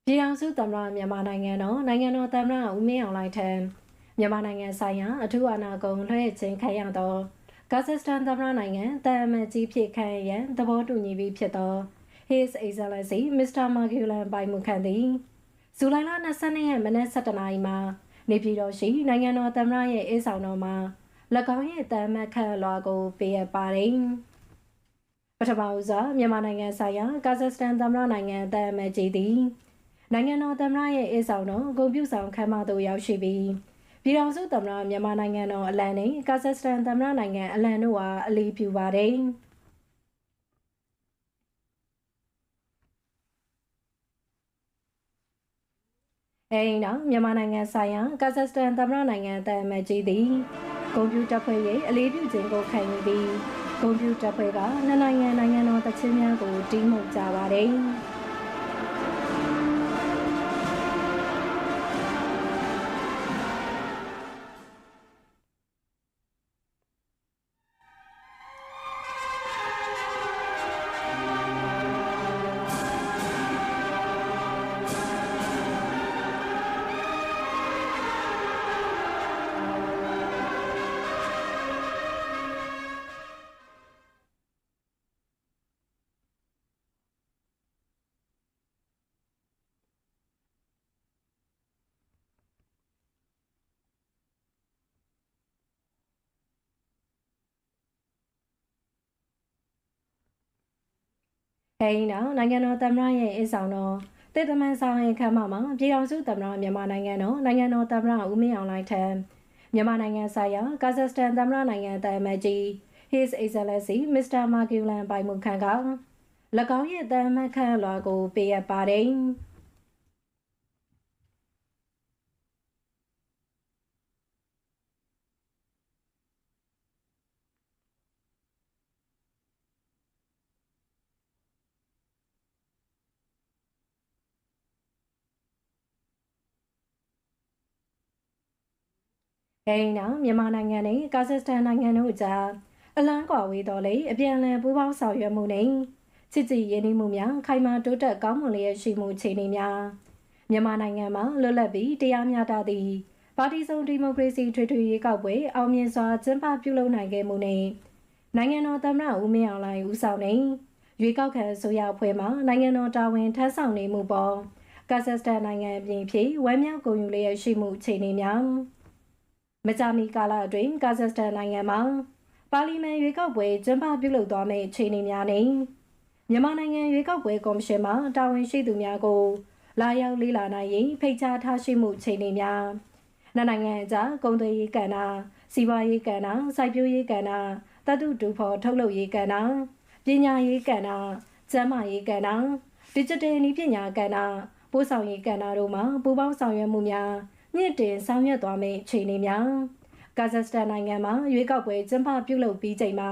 ပြည်ထောင်စုသမ္မတမြန်မာနိုင်ငံတော်သမ္မတဦးမင်းအောင်လှိုင်ထံမြန်မာနိုင်ငံဆိုင်ရာအထူးအာဏာကုန်လွှဲခြင်းခံရသောကာဇက်စတန်သမ္မတနိုင်ငံတာမန်ကြီးဖြစ်ခံရန်သဘောတူညီပြီးဖြစ်သော His Excellency Mr. Magellan ပိုင်မှုခံသည်ဇူလိုင်လ22ရက်မနက်7:00နာရီမှာနေပြည်တော်ရှိနိုင်ငံတော်သမ္မတရဲ့အေးဆောင်တော်မှာ၎င်းရဲ့တာမန်ခန့်လွှာကိုပေးအပ်ပါတယ်ပထမဦးစွာမြန်မာနိုင်ငံဆိုင်ရာကာဇက်စတန်သမ္မတနိုင်ငံတာမန်ကြီးသည်နိုင်ငံတော်သမ္မတရဲ့အေးဆောင်တော်ဂုဏ်ပြုဆောင်ခမ်းမသို့ရောက်ရှိပြီးပြည်ထောင်စုသမ္မတမြန်မာနိုင်ငံတော်အလံနှင့်ကာဇက်စတန်သမ္မတနိုင်ငံအလံတို့အားအလေးပြုပါတယ်။အဲဒီနောက်မြန်မာနိုင်ငံဆိုင်ရာကာဇက်စတန်သမ္မတနိုင်ငံတမန်ကြီးသည်ဂုဏ်ပြုတပ်ဖွဲ့ရဲ့အလေးပြုခြင်းကိုခံယူပြီးဂုဏ်ပြုတပ်ဖွဲ့ကနိုင်ငံတော်တခြင်းများကိုတီးမှုကြပါတယ်။အဲဒီနောက်နိုင်ငံတော်သမ္မတရဲ့အေးဆောင်တော်တေသမန်ဆောင်ရင်ခမ်းမမှာပြည်ထောင်စုသမ္မတမြန်မာနိုင်ငံတော်သမ္မတဦးမင်းအောင်လှိုင်ထံမြန်မာနိုင်ငံဆိုင်ရာကာဇက်စတန်သမ္မတနိုင်ငံတာမန်ကြီး His Excellency Mr. Magellan ပိုင်မှုခံက၎င်းရဲ့တာမန်ခန့်လွှာကိုပေးအပ်ပါတယ်။အဲဒီနောက်မြန်မာနိုင်ငံနဲ့ကာဇက်စတန်နိုင်ငံတို့ကြားအလံကွာဝေးတော်လေအပြန်အလှန်ပူးပေါင်းဆောင်ရွက်မှုနဲ့ချစ်ကြည်ရင်းနှီးမှုများခိုင်မာတိုးတက်ကောင်းမွန်လျက်ရှိမှုအခြေအနေများမြန်မာနိုင်ငံမှာလွတ်လပ်ပြီးတရားမျှတသည့်ပါတီစုံဒီမိုကရေစီထွေထွေရွေးကောက်ပွဲအောင်မြင်စွာကျင်းပပြုလုပ်နိုင်ခဲ့မှုနဲ့နိုင်ငံတော်သမ္မတဦးမင်းအောင်လှိုင်ဦးဆောင်တဲ့ရွေးကောက်ခံအစိုးရအဖွဲ့မှနိုင်ငံတော်တာဝန်ထမ်းဆောင်နေမှုပေါ်ကာဇက်စတန်နိုင်ငံပြင်ဖြစ်ဝမ်းမြောက်ဂုဏ်ယူလျက်ရှိမှုအခြေအနေများမကြာမီကာလအတွင်းကာဇက်စတန်နိုင်ငံမှာပါလီမန်ရွေးကောက်ပွဲကျင်းပပြုလုပ်သွားမယ့်အခြေအနေများနဲ့မြန်မာနိုင်ငံရွေးကောက်ပွဲကော်မရှင်မှတာဝန်ရှိသူများကိုလာရောက်လေ့လာနိုင်ရေးဖိတ်ကြားထားရှိမှုအခြေအနေများနိုင်ငံအကြားကုန်သွယ်ရေးကဏ္ဍစီးပွားရေးကဏ္ဍစိုက်ပျိုးရေးကဏ္ဍသတ္တုတူဖော်ထုတ်လုပ်ရေးကဏ္ဍပညာရေးကဏ္ဍကျန်းမာရေးကဏ္ဍဒီဂျစ်တယ်နည်းပညာကဏ္ဍပို့ဆောင်ရေးကဏ္ဍတို့မှာပူးပေါင်းဆောင်ရွက်မှုများမြင့်တင်ဆောင်ရွက်သွားမယ့်အခြေအနေများကာဇက်စတန်နိုင်ငံမှာရွေးကောက်ပွဲကျင်းပပြုလုပ်ပြီးချိန်မှာ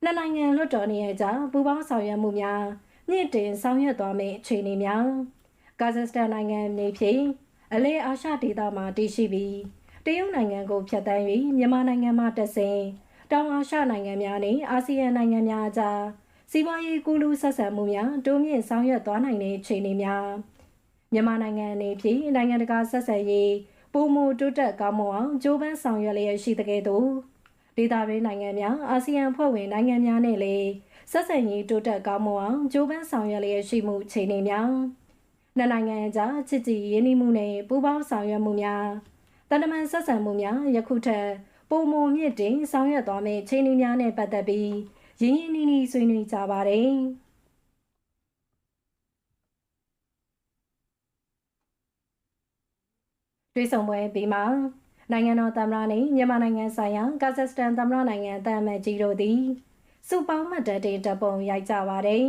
နိုင်ငံလွှတ်တော်နေရာကြားပူးပေါင်းဆောင်ရွက်မှုများမြင့်တင်ဆောင်ရွက်သွားမယ့်အခြေအနေများကာဇက်စတန်နိုင်ငံနေဖြင့်အလဲအာရှဒေသမှာတည်ရှိပြီးတရုတ်နိုင်ငံကိုဖျက်ဆီး၍မြန်မာနိုင်ငံမှတက်ဆင်းတောင်အာရှနိုင်ငံများနဲ့အာဆီယံနိုင်ငံများအကြားစီးပွားရေးကူးလူးဆက်ဆံမှုများတိုးမြင့်ဆောင်ရွက်သွားနိုင်တဲ့အခြေအနေများမြန်မာနိုင်ငံအနေဖြင့်နိုင်ငံတကာဆက်ဆံရေးပိုမိုတိုးတက်ကောင်းမွန်အောင်ကြိုးပမ်းဆောင်ရွက်လျက်ရှိတဲ့ကဲ့သို့ဒေသတွင်းနိုင်ငံများအာဆီယံဖွဲ့ဝင်နိုင်ငံများနဲ့လည်းဆက်ဆံရေးတိုးတက်ကောင်းမွန်အောင်ကြိုးပမ်းဆောင်ရွက်လျက်ရှိမှုအခြေအနေများနိုင်ငံအကြားချစ်ကြည်ရင်းနှီးမှုနဲ့ပူးပေါင်းဆောင်ရွက်မှုများတန်တမန်ဆက်ဆံမှုများယခုထက်ပိုမိုမြင့်တင်ဆောင်ရွက်သွားမယ့်အခြေအနေများနဲ့ပတ်သက်ပြီးရင်းရင်းနှီးနှီးဆွေးနွေးကြပါတယ်။တွေ့ဆုံပွဲပြီးမှနိုင်ငံတော်သမ္မတနှင့်မြန်မာနိုင်ငံဆိုင်ရာကာဇက်စတန်သမ္မတနိုင်ငံတာမန်ကြီးတို့သည်စုပေါင်းမှတ်တမ်းတင်တပ်ပုံရိုက်ကြပါတယ်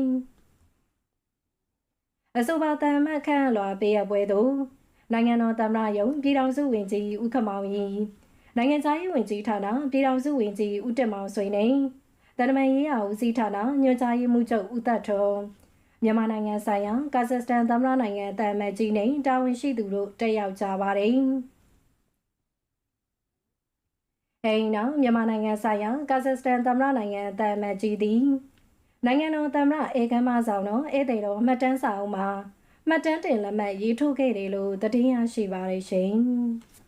။အဆိုပါတမန်ခန့်လွှာပေးအပ်ပွဲသို့နိုင်ငံတော်သမ္မတရုံးပြည်ထောင်စုဝန်ကြီးဦးခမောင်ကြီးနိုင်ငံသားရေးဝန်ကြီးဌာနပြည်ထောင်စုဝန်ကြီးဦးတင်မောင်ဆွေနှင့်တန်တမန်ရေးရာဦးစီးဌာနညွှန်ကြားရေးမှူးချုပ်ဦးသက်ထွန်းမြန်မာနိုင်ငံဆိုင်ရာကာဇက်စတန်သမ္မတနိုင်ငံတာမန်ကြီးနှင့်တာဝန်ရှိသူတို့တက်ရောက်ကြပါတယ်။အဲဒီနောက်မြန်မာနိုင်ငံဆိုင်ရာကာဇက်စတန်သမ္မတနိုင်ငံတာမန်ကြီးသည်နိုင်ငံတော်သမ္မတဧကမ်းမဆောင်တော်ဧည့်သည်တော်မှတ်တမ်းစာအုပ်မှာ မှတ်တမ်းတင်လက်မှတ်ရေးထိုးခဲ့တယ်လို့သတင်းရရှိပါတယ်ရှင်။